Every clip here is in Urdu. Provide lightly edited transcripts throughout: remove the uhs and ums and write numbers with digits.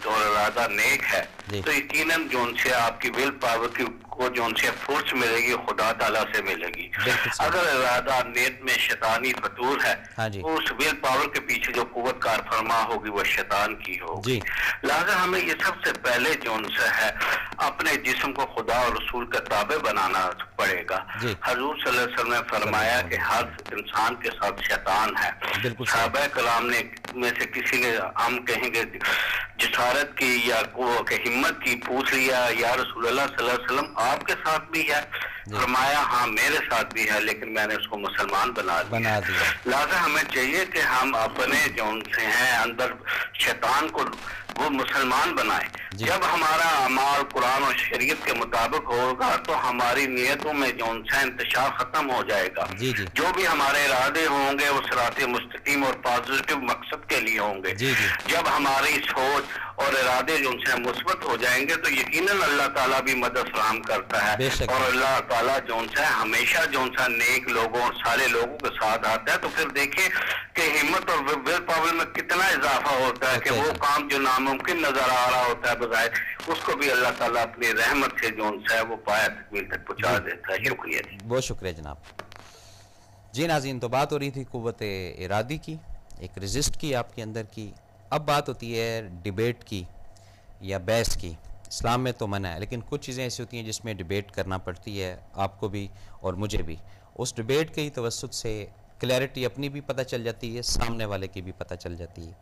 اور ارادہ نیک ہے تو یقیناً جو ان سے آپ کی ول پاور کو جو ان سے فورس ملے گی خدا تعالیٰ سے ملے گی. اگر ارادہ نیت میں شیطانی فطور ہے تو اس ول پاور کے پیچھے جو قوت کار فرما ہوگی وہ شیطان کی ہوگی. لہذا ہمیں یہ سب سے پہلے جو ان سے ہے اپنے جسم کو خدا اور رسول کا تابع بنانا پڑے گا. حضور صلی اللہ علیہ وسلم نے فرمایا کہ ہر انسان کے ساتھ شیطان ہے. صحابہ کلام نے میں سے کسی نے ہم کہیں گے جسارت کی یا ہمت کی پوچھ لیا یا رسول اللہ صلی اللہ علیہ وسلم آپ کے ساتھ بھی ہے؟ فرمایا ہاں میرے ساتھ بھی ہے لیکن میں نے اس کو مسلمان بنا دیا. لہذا ہمیں چاہیے کہ ہم اپنے جو ان سے ہیں اندر شیطان کو وہ مسلمان بنائیں. جب ہمارا اعمال قرآن اور شریعت کے مطابق ہوگا تو ہماری نیتوں میں جو ان سے انتشار ختم ہو جائے گا. جو بھی ہمارے ارادے ہوں گے وہ صراط مستقیم اور پازیٹیو مقصد کے لیے ہوں گے. جب ہماری سوچ اور ارادے جو ان سے مثبت ہو جائیں گے تو یقیناً اللہ تعالیٰ بھی مدد فراہم کرتا ہے اور اللہ تعالیٰ جو ان سے ہمیشہ جو ان سے نیک لوگوں اور سارے لوگوں کے ساتھ آتا ہے. تو پھر دیکھیں کہ ہمت اور ول پاور میں کتنا اضافہ ہوتا ہے کہ وہ کام جو ناممکن نظر آ رہا ہوتا ہے بظاہر اس کو بھی اللہ تعالیٰ اپنی رحمت سے جو ان سے ہے وہ پایا تکمیل تک پہنچا دیتا ہے. شکریہ جی. بہت شکریہ جناب. جی ناظرین تو بات ہو رہی تھی قوت ارادی کی، ایک ریزسٹ کی آپ کے اندر کی. اب بات ہوتی ہے ڈیبیٹ کی یا بحث کی. اسلام میں تو منع ہے لیکن کچھ چیزیں ایسی ہوتی ہیں جس میں ڈیبیٹ کرنا پڑتی ہے آپ کو بھی اور مجھے بھی. اس ڈیبیٹ کے توسط سے کلیئرٹی اپنی بھی پتہ چل جاتی ہے، سامنے والے کی بھی پتہ چل جاتی ہے.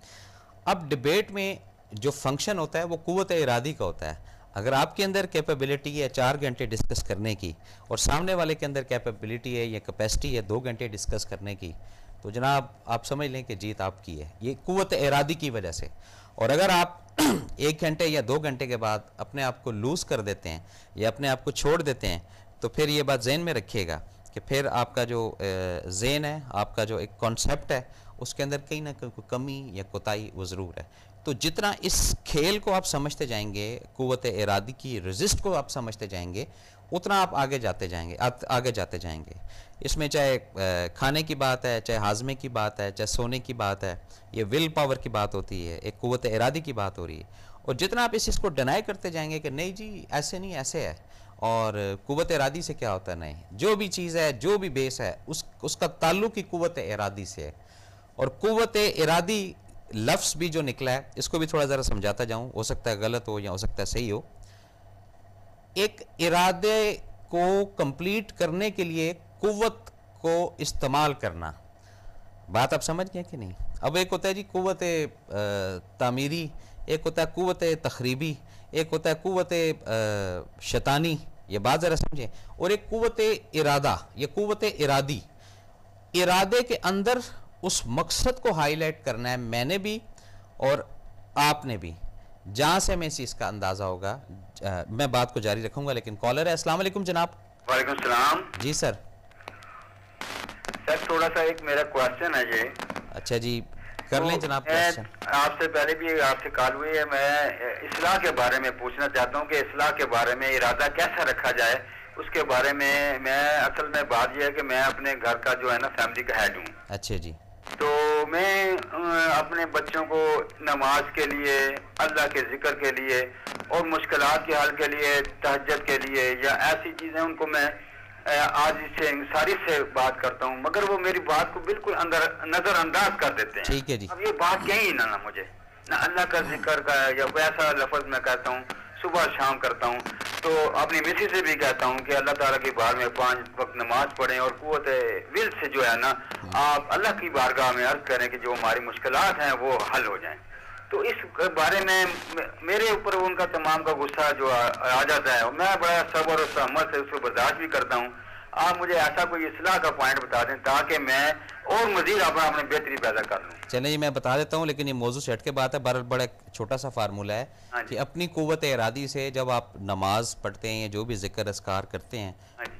اب ڈیبیٹ میں جو فنکشن ہوتا ہے وہ قوت ارادی کا ہوتا ہے. اگر آپ کے اندر کیپیبلٹی ہے 4 گھنٹے ڈسکس کرنے کی اور سامنے والے کے اندر کیپیبلٹی ہے یا کیپیسٹی ہے 2 گھنٹے ڈسکس کرنے کی تو جناب آپ سمجھ لیں کہ جیت آپ کی ہے، یہ قوت ارادی کی وجہ سے. اور اگر آپ 1 گھنٹے یا 2 گھنٹے کے بعد اپنے آپ کو لوز کر دیتے ہیں یا اپنے آپ کو چھوڑ دیتے ہیں تو پھر یہ بات ذہن میں رکھیے گا کہ پھر آپ کا جو ذہن ہے، آپ کا جو ایک کانسیپٹ ہے اس کے اندر کہیں نہ کہیں کمی یا کوتاہی وہ ضرور ہے. تو جتنا اس کھیل کو آپ سمجھتے جائیں گے، قوت ارادی کی ریزسٹ کو آپ سمجھتے جائیں گے، اتنا آپ آگے جاتے جائیں گے. اس میں چاہے کھانے کی بات ہے، چاہے ہاضمے کی بات ہے، چاہے سونے کی بات ہے، یہ ول پاور کی بات ہوتی ہے، ایک قوت ارادی کی بات ہو رہی ہے. اور جتنا آپ اس کو ڈینائی کرتے جائیں گے کہ نہیں جی ایسے نہیں ایسے ہے اور قوت ارادی سے کیا ہوتا ہے، نہیں، جو بھی چیز ہے جو بھی بیس ہے اس کا تعلق ہی قوت ارادی سے ہے. اور قوت ارادی لفظ بھی جو نکلا ہے اس کو بھی تھوڑا ذرا سمجھاتا جاؤں، ہو سکتا ہے غلط ہو یا ہو سکتا ہے صحیح ہو. ایک ارادے کو کمپلیٹ کرنے کے لیے قوت کو استعمال کرنا، بات آپ سمجھ گئے کہ نہیں؟ اب ایک ہوتا ہے جی قوت تعمیری، ایک ہوتا ہے قوت تخریبی، ایک ہوتا ہے قوت شیطانی، یہ بات ذرا سمجھیں، اور ایک قوت ارادہ یا قوت ارادی. ارادے کے اندر اس مقصد کو ہائی لائٹ کرنا ہے، میں نے بھی اور آپ نے بھی. جہاں سے ہمیں اس کا اندازہ ہوگا میں بات کو جاری رکھوں گا. لیکن کالر ہے. السلام علیکم جناب. وعلیکم السلام. جی سر. سر تھوڑا سا ایک میرا کوشچن ہے جی. اچھا جی کر لیں جناب کوشچن. آپ سے پہلے بھی آپ سے کال ہوئی ہے، میں اصلاح کے بارے میں پوچھنا چاہتا ہوں کہ اصلاح کے بارے میں ارادہ کیسا رکھا جائے، اس کے بارے میں اصل میں بات یہ ہے کہ میں اپنے گھر کا جو ہے نا فیملی کا ہیڈ ہوں. اچھا جی. تو میں اپنے بچوں کو نماز کے لیے، اللہ کے ذکر کے لیے اور مشکلات کے حل کے لیے، تہجد کے لیے یا ایسی چیزیں ان کو میں آج سے انصاری سے بات کرتا ہوں، مگر وہ میری بات کو بالکل نظر انداز کر دیتے ہیں. ٹھیک ہے جی. اب یہ بات کہیں نہ مجھے نہ اللہ کا ذکر کا یا ویسا لفظ میں کہتا ہوں، صبح شام کرتا ہوں. تو اپنی مسی سے بھی کہتا ہوں کہ اللہ تعالیٰ کی بار میں 5 وقت نماز پڑھیں اور قوت ول سے جو ہے نا آپ اللہ کی بارگاہ میں عرض کریں کہ جو ہماری مشکلات ہیں وہ حل ہو جائیں. تو اس بارے میں میرے اوپر ان کا تمام کا غصہ جو آ جاتا ہے، میں بڑا صبر اور تحمل سے اس کو برداشت بھی کرتا ہوں. آپ مجھے ایسا کوئی اصلاح کا پوائنٹ بتا دیں تاکہ میں اور مزید اپنے بہتری پیدا کر لوں. چلیں جی میں بتا دیتا ہوں، لیکن یہ موضوع سے ہٹ کے بات ہے. بڑا چھوٹا سا فارمولہ ہے کہ اپنی قوت ارادی سے جب آپ نماز پڑھتے ہیں یا جو بھی ذکر اذکار کرتے ہیں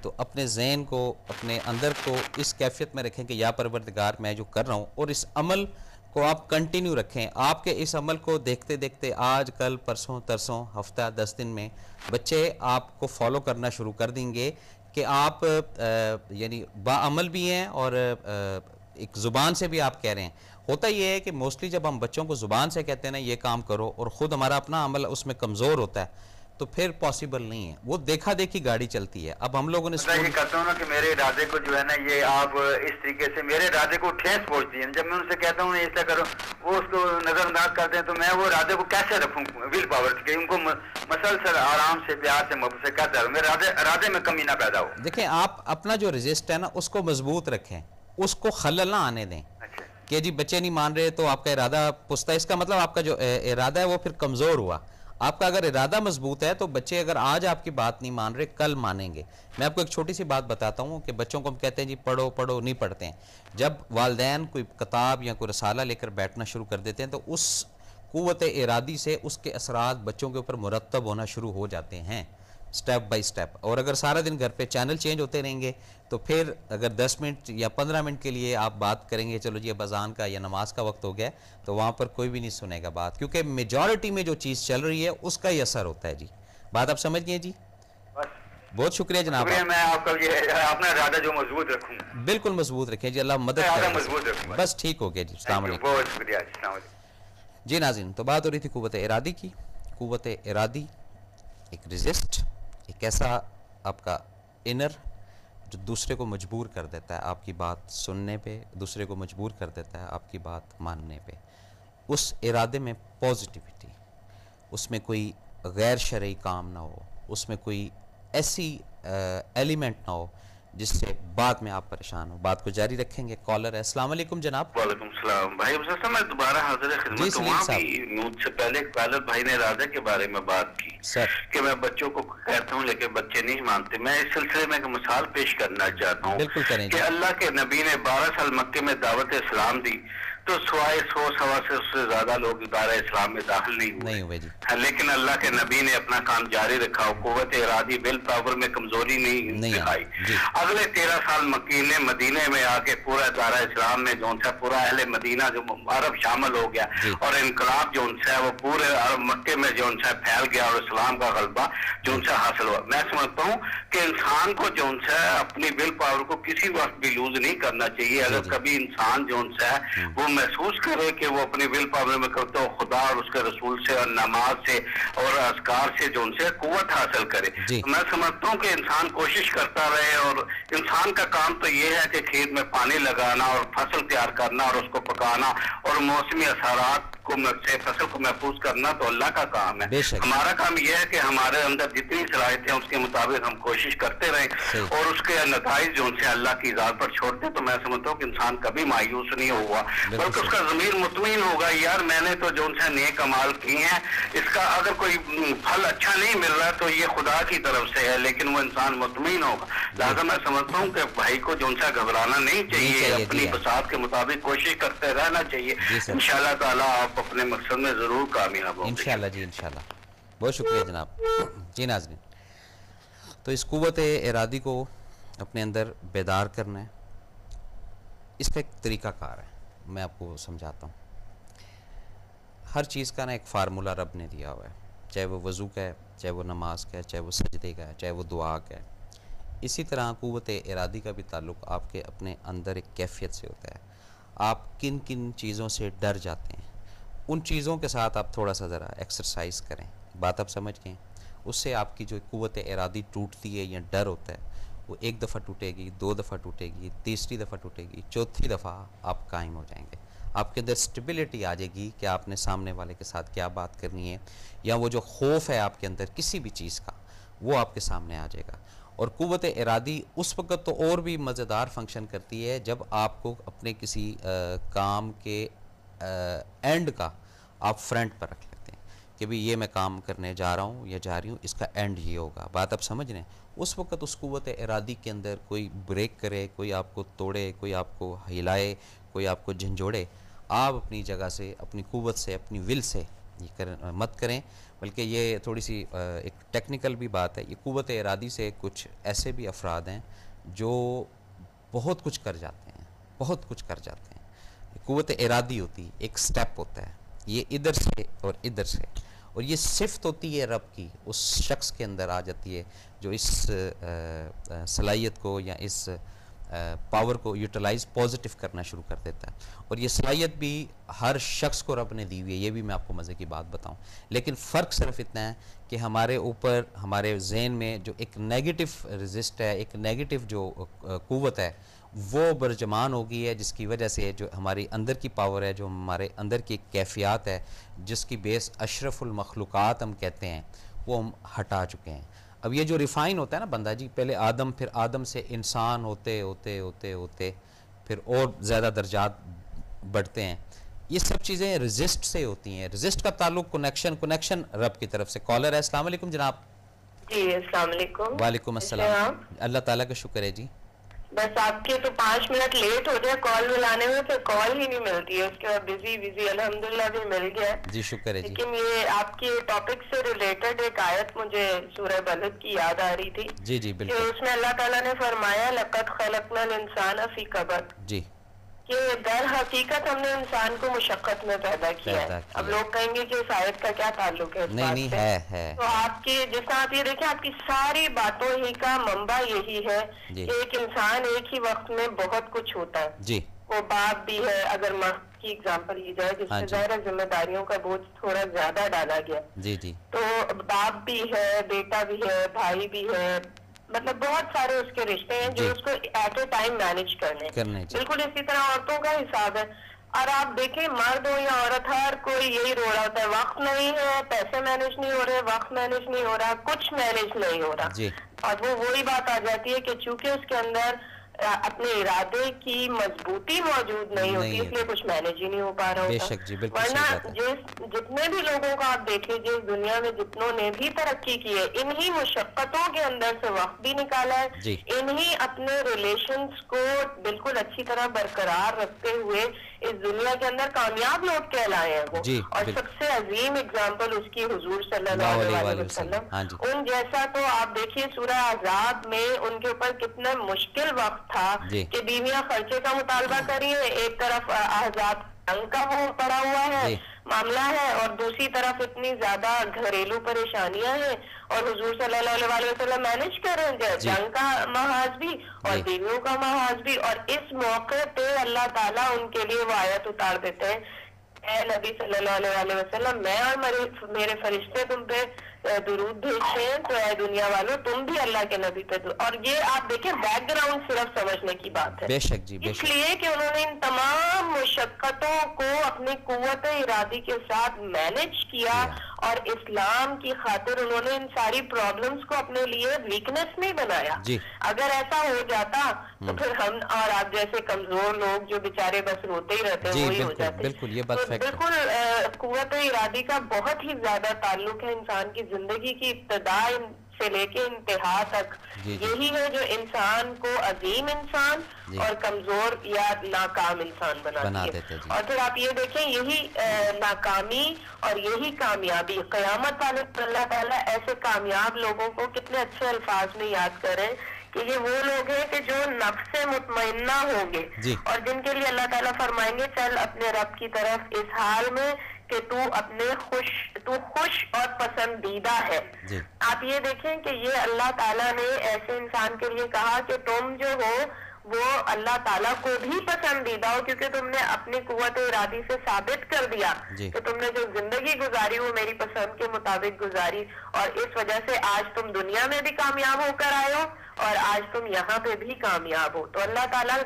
تو اپنے ذہن کو، اپنے اندر کو اس کیفیت میں رکھیں کہ یا پروردگار میں جو کر رہا ہوں، اور اس عمل کو آپ کنٹینیو رکھیں. آپ کے اس عمل کو دیکھتے دیکھتے آج کل پرسوں ترسوں ہفتہ 10 دن میں بچے آپ کو فالو کرنا شروع کر دیں گے کہ آپ یعنی با عمل بھی ہیں اور ایک زبان سے بھی آپ کہہ رہے ہیں. ہوتا یہ ہے کہ موسٹلی جب ہم بچوں کو زبان سے کہتے ہیں نا یہ کام کرو اور خود ہمارا اپنا عمل اس میں کمزور ہوتا ہے تو پھر پاسبل نہیں ہے. وہ دیکھا دیکھی گاڑی چلتی ہے. اب ہم لوگوں نے یہ کرتا ہوں نا کہ میرے ارادے کو جو ہے نا یہ آپ اس طریقے سے میرے ارادے کو ٹھیس پہنچتی ہے. جب میں ان سے کہتا ہوں ایسا کرو وہ اس کو نظر انداز کرتے ہیں تو میں وہ ارادے کو کیسے رکھوں ول پاور کہ ان کو مسلسل آرام سے پیار سے محبت سے کہتا رہوں میرے ارادے میں کمی نہ پیدا ہو. دیکھیں آپ اپنا جو رجسٹ ہے نا اس کو مضبوط رکھیں, اس کو خلل نہ آنے دیں کہ جی بچے نہیں مان رہے تو آپ کا ارادہ پستہ, اس کا مطلب آپ کا جو ارادہ ہے وہ پھر کمزور ہوا. آپ کا اگر ارادہ مضبوط ہے تو بچے اگر آج آپ کی بات نہیں مان رہے کل مانیں گے. میں آپ کو ایک چھوٹی سی بات بتاتا ہوں کہ بچوں کو ہم کہتے ہیں جی پڑھو پڑھو, نہیں پڑھتے ہیں. جب والدین کوئی کتاب یا کوئی رسالہ لے کر بیٹھنا شروع کر دیتے ہیں تو اس قوت ارادی سے اس کے اثرات بچوں کے اوپر مرتب ہونا شروع ہو جاتے ہیں سٹیپ بائی سٹیپ. اور اگر سارا دن گھر پہ چینل چینج ہوتے رہیں گے تو پھر اگر 10 منٹ یا 15 منٹ کے لیے آپ بات کریں گے چلو جی اب اذان کا یا نماز کا وقت ہو گیا تو وہاں پر کوئی بھی نہیں سنے گا بات, کیونکہ میجورٹی میں جو چیز چل رہی ہے اس کا ہی اثر ہوتا ہے. جی بات آپ سمجھ گئے. جی بہت شکریہ جناب. میں آپ کا اپنا ارادہ جو مضبوط رکھوں, بالکل مضبوط رکھیں جی, اللہ مدد کرے. بس ٹھیک ہو گیا جی, السلام علیکم. بہت شکریہ, السلام علیکم. جی ناظرین, تو بات ہو رہی تھی قوت ارادی کی. قوت ارادی ایک رزسٹ, ایک ایسا آپ کا انر جو دوسرے کو مجبور کر دیتا ہے آپ کی بات سننے پہ, دوسرے کو مجبور کر دیتا ہے آپ کی بات ماننے پہ. اس ارادے میں پازیٹیوٹی, اس میں کوئی غیر شرعی کام نہ ہو, اس میں کوئی ایسی ایلیمنٹ نہ ہو جس سے بعد میں آپ پریشان ہو. بات کو جاری رکھیں گے. کالر ہے, السلام علیکم جناب. وعلیکم السلام بھائی. میں دوبارہ حاضر خدمت ہوں. وہاں بھی مجھ سے پہلے کالر بھائی نے ارادے کے بارے میں بات کی کہ میں بچوں کو کہتا ہوں لیکن بچے نہیں مانتے. میں اس سلسلے میں ایک مثال پیش کرنا چاہتا ہوں کہ اللہ کے نبی نے 12 سال مکے میں دعوت اسلام دی تو سوائے 100 سے اس سے زیادہ لوگ دار اسلام میں داخل نہیں ہوئے جی. لیکن اللہ کے نبی نے اپنا کام جاری رکھا, قوت ارادی ول پاور میں کمزوری نہیں دکھائی. اگلے 13 سال مدینے میں آ کے پورا دارہ اسلام میں جو ہے پورا اہل مدینہ جو عرب شامل ہو گیا اور انقلاب جو ہے وہ پورے عرب مکے میں جو ہے پھیل گیا اور اسلام کا غلبہ جو ہے حاصل ہوا. میں سمجھتا ہوں کہ انسان کو جو ہے اپنی ول پاور کو کسی وقت بھی لوز نہیں کرنا چاہیے. اگر کبھی انسان جو ہے وہ محسوس کرے کہ وہ اپنی ول پاور میں کرتا ہو خدا اور اس کے رسول سے اور نماز سے اور اذکار سے جو ان سے قوت حاصل کرے. میں سمجھتا ہوں کہ انسان کوشش کرتا رہے, اور انسان کا کام تو یہ ہے کہ کھیت میں پانی لگانا اور فصل تیار کرنا اور اس کو پکانا اور موسمی اثرات سے فصل کو محفوظ کرنا تو اللہ کا کام ہے. ہمارا کام یہ ہے کہ ہمارے اندر جتنی صلاحیتیں ہیں اس کے مطابق ہم کوشش کرتے رہیں اور اس کے نتائج جو ان سے اللہ کی ذات پر چھوڑتے. تو میں سمجھتا ہوں کہ انسان کبھی مایوس نہیں ہوا بلکہ اس کا ضمیر مطمئن ہوگا یار میں نے تو جو ان سے نیک اعمال کیے ہیں, اس کا اگر کوئی پھل اچھا نہیں مل رہا تو یہ خدا کی طرف سے ہے, لیکن وہ انسان مطمئن ہوگا. لہٰذا میں سمجھتا ہوں کہ بھائی کو جو ان سے گھبرانا نہیں چاہیے, اپنی بساط کے مطابق کوشش کرتے رہنا چاہیے. انشاءاللہ تعالیٰ آپ اپنے مقصد میں ضرور کامیاب ہوں گے انشاءاللہ. جی انشاءاللہ. بہت شکریہ جناب. جی ناظرین, تو اس قوت ارادی کو اپنے اندر بیدار کرنا ہے. اس کا ایک طریقہ کار ہے, میں آپ کو سمجھاتا ہوں. ہر چیز کا نا ایک فارمولہ رب نے دیا ہوا ہے, چاہے وہ وضو کا ہے, چاہے وہ نماز کا ہے, چاہے وہ سجدے کا ہے, چاہے وہ دعا کا ہے. اسی طرح قوت ارادی کا بھی تعلق آپ کے اپنے اندر ایک کیفیت سے ہوتا ہے. آپ کن کن چیزوں سے ڈر جاتے ہیں, ان چیزوں کے ساتھ آپ تھوڑا سا ذرا ایکسرسائز کریں. بات آپ سمجھ گئے. اس سے آپ کی جو قوت ارادی ٹوٹتی ہے یا ڈر ہوتا ہے وہ 1 دفعہ ٹوٹے گی, 2 دفعہ ٹوٹے گی, تیسری دفعہ ٹوٹے گی, چوتھی دفعہ آپ قائم ہو جائیں گے. آپ کے اندر سٹیبلٹی آ جائے گی کہ آپ نے سامنے والے کے ساتھ کیا بات کرنی ہے, یا وہ جو خوف ہے آپ کے اندر کسی بھی چیز کا وہ آپ کے سامنے آ جائے گا. اور قوت ارادی اس وقت تو اور بھی مزیدار فنکشن کرتی ہے جب آپ کو اپنے کسی کام کے اینڈ کا آپ فرنٹ پر رکھ لیتے ہیں کہ بھی یہ میں کام کرنے جا رہا ہوں یا جا رہی ہوں, اس کا اینڈ یہ ہوگا. بات آپ سمجھ رہے ہیں. اس وقت اس قوت ارادی کے اندر کوئی بریک کرے, کوئی آپ کو توڑے, کوئی آپ کو ہلائے, کوئی آپ کو جھنجھوڑے, آپ اپنی جگہ سے, اپنی قوت سے, اپنی ول سے یہ مت کریں. بلکہ یہ تھوڑی سی ایک ٹیکنیکل بھی بات ہے. یہ قوت ارادی سے کچھ ایسے بھی افراد ہیں جو بہت کچھ کر جاتے ہیں, بہت کچھ کر جاتے ہیں. قوت ارادی ہوتی ایک سٹیپ ہوتا ہے, یہ ادھر سے اور ادھر سے, اور یہ صفت ہوتی ہے رب کی, اس شخص کے اندر آ جاتی ہے جو اس صلاحیت کو یا اس پاور کو یوٹیلائز پازیٹیو کرنا شروع کر دیتا ہے. اور یہ صلاحیت بھی ہر شخص کو رب نے دی ہوئی ہے, یہ بھی میں آپ کو مزے کی بات بتاؤں. لیکن فرق صرف اتنا ہے کہ ہمارے اوپر, ہمارے ذہن میں جو ایک نیگیٹو رزسٹ ہے, ایک نیگیٹو جو قوت ہے وہ برجمان ہو گئی ہے, جس کی وجہ سے جو ہماری اندر کی پاور ہے, جو ہمارے اندر کی کیفیات ہے, جس کی بیس اشرف المخلوقات ہم کہتے ہیں, وہ ہم ہٹا چکے ہیں. اب یہ جو ریفائن ہوتا ہے نا بندہ جی, پہلے آدم, پھر آدم سے انسان ہوتے ہوتے ہوتے ہوتے پھر اور زیادہ درجات بڑھتے ہیں. یہ سب چیزیں رزسٹ سے ہوتی ہیں. رزسٹ کا تعلق کنیکشن رب کی طرف سے. کالر ہے, السلام علیکم جناب. جی السلام علیکم. وعلیکم السلام. اللہ تعالیٰ کا شکر ہے جی. بس آپ کے تو 5 منٹ لیٹ ہو جائے کال ملانے میں, تو کال ہی نہیں ملتی ہے, اس کے بعد بزی الحمدللہ بھی مل گیا جی, شکر ہے جی. لیکن یہ آپ کے ٹاپک سے ریلیٹڈ ایک آیت مجھے سورہ بلد کی یاد آ رہی تھی. جی جی بالکل. اس میں اللہ تعالیٰ نے فرمایا لقد خلقنا الانسان فی کبد, جی, کہ در حقیقت ہم نے انسان کو مشقت میں پیدا کیا ہے. اب لوگ کہیں گے کہ اس آیت کا کیا تعلق ہے اس بات سے؟ ہے. تو آپ کی جس طرح آپ یہ دیکھیں, آپ کی ساری باتوں ہی کا منبع یہی ہے کہ ایک انسان ایک ہی وقت میں بہت کچھ ہوتا ہے. جی, وہ باپ بھی ہے, اگر ماں کی اگزامپل لی جائے جس سے ظاہر ذمہ داریوں کا بوجھ تھوڑا زیادہ ڈالا گیا, جی جی, تو باپ بھی ہے, بیٹا بھی ہے, بھائی بھی ہے, مطلب بہت سارے اس کے رشتے ہیں جو اس کو ایٹ اے ٹائم مینج کرنے. بالکل اسی طرح عورتوں کا حساب ہے. اور آپ دیکھیں مرد ہو یا عورت, ہر کوئی یہی رو رہا ہوتا ہے, وقت نہیں ہے, پیسے مینج نہیں ہو رہے, وقت مینج نہیں ہو رہا, کچھ مینج نہیں ہو رہا. اور وہ وہی بات آ جاتی ہے کہ چونکہ اس کے اندر اپنے ارادے کی مضبوطی موجود نہیں ہوتی, اس لیے کچھ مینج ہی نہیں ہو پا رہا ہوتا. ورنہ جتنے بھی لوگوں کو آپ دیکھ لیجیے اس دنیا میں, جتنوں نے بھی ترقی کی ہے, انہی مشقتوں کے اندر سے وقت بھی نکالا ہے, انہی اپنے ریلیشنز کو بالکل اچھی طرح برقرار رکھتے ہوئے اس دنیا کے اندر کامیاب لوگ کہلائے ہیں وہ. اور سب سے عظیم اگزامپل اس کی حضور صلی اللہ علیہ وسلم. ان جیسا تو آپ دیکھیے سورہ احزاب میں ان کے اوپر کتنا مشکل وقت تھا کہ بیویاں خرچے کا مطالبہ کری ہیں, ایک طرف احزاب جنگ کا وہ پڑا ہوا ہے معاملہ ہے, اور دوسری طرف اتنی زیادہ گھریلو پریشانیاں ہیں, اور حضور صلی اللہ علیہ وسلم مینج کر رہے ہیں جنگ کا محاذ بھی اور بیویوں کا محاذ بھی. اور اس موقع پہ اللہ تعالیٰ ان کے لیے وہ آیت اتار دیتے ہیں, اے نبی صلی اللہ علیہ وسلم, میں اور میرے فرشتے تم پہ درود بھیجتے ہیں, تو اے دنیا والوں تم بھی اللہ کے نبی پہ. اور یہ آپ دیکھیں بیک گراؤنڈ صرف سمجھنے کی بات ہے. بے شک جی, اس لیے کہ انہوں نے ان تمام مشقتوں کو اپنی قوت ارادی کے ساتھ مینج کیا, اور اسلام کی خاطر انہوں نے ان ساری پرابلمز کو اپنے لیے ویکنس نہیں بنایا. اگر ایسا ہو جاتا تو پھر ہم اور آپ جیسے کمزور لوگ جو بیچارے بس روتے ہی رہتے وہی ہو جاتے. بالکل قوت ارادی کا بہت ہی زیادہ تعلق ہے انسان کی زندگی کی ابتدا سے لے کے انتہا تک. یہی ہے جو انسان کو عظیم انسان اور کمزور یا ناکام انسان بناتی ہے. اور پھر آپ یہ دیکھیں یہی ناکامی اور یہی کامیابی قیامت والے اللہ تعالیٰ ایسے کامیاب لوگوں کو کتنے اچھے الفاظ میں یاد کریں کہ یہ وہ لوگ ہیں کہ جو نفس مطمئنہ ہوں گے, اور جن کے لیے اللہ تعالیٰ فرمائیں گے چل اپنے رب کی طرف اس حال میں کہ تو خوش اور پسندیدہ ہے. آپ یہ دیکھیں کہ یہ اللہ تعالیٰ نے ایسے انسان کے لیے کہا کہ تم جو ہو وہ اللہ تعالیٰ کو بھی پسندیدہ ہو, کیونکہ تم نے اپنی قوت ارادی سے ثابت کر دیا کہ تم نے جو زندگی گزاری وہ میری پسند کے مطابق گزاری, اور اس وجہ سے آج تم دنیا میں بھی کامیاب ہو کر آئے ہو اور آج تم یہاں پہ بھی کامیاب ہو. تو اللہ تعالیٰ